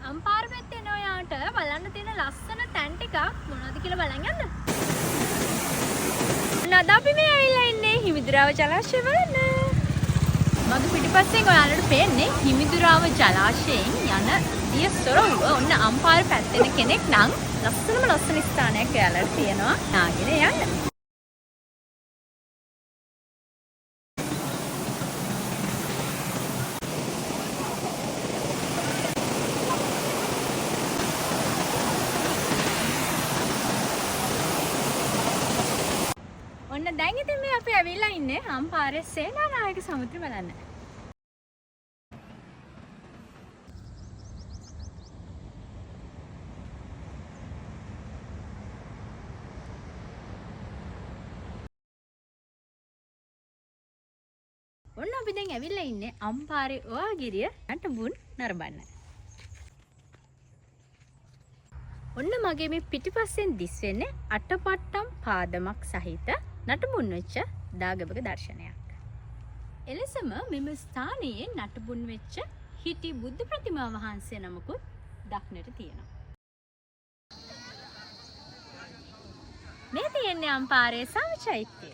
අම්පාර පැත්තේ එන ඔයාට බලන්න තියෙන ලස්සන තැන් ටිකක් මොනවද කියලා බලන් යන්න. නේද අපි මේ ඇවිල්ලා ඉන්නේ හිමිදුරාව ජලාශය බලන්න. මගේ පිටිපස්සෙන් ඔයාලට පේන්නේ හිමිදුරාව ජලාශයෙන් යන දියසොරව ඔන්න අම්පාර පැත්තේ කෙනෙක් නම් ලස්සන ස්ථානයක් ඔයාලට තියෙනවා. නාගෙන යන්න. ඔන්න දැන් ඉතින් මේ අපි ඇවිල්ලා ඉන්නේ අම්පාරේ සේනානායක සමුද්‍රය බලන්න. ඔන්න අපි දැන් ඇවිල්ලා ඉන්නේ අම්පාරේ ඔයාගිරිය නටබුන් නරඹන්න. ඔන්න මගේ මේ පිටිපස්සෙන් දිස් වෙන්නේ අටපට්ටම් පාදමක් සහිත නටබුන් වෙච්ච දාගැබක දර්ශනයක්. එලෙසම මෙම ස්ථානයේ නටබුන් වෙච්ච හිටි බුද්ධ ප්‍රතිමා වහන්සේ නමකුත් දක්නට තියෙනවා. මේ තියෙන්නේ අම්පාරේ සාම චෛත්‍යය.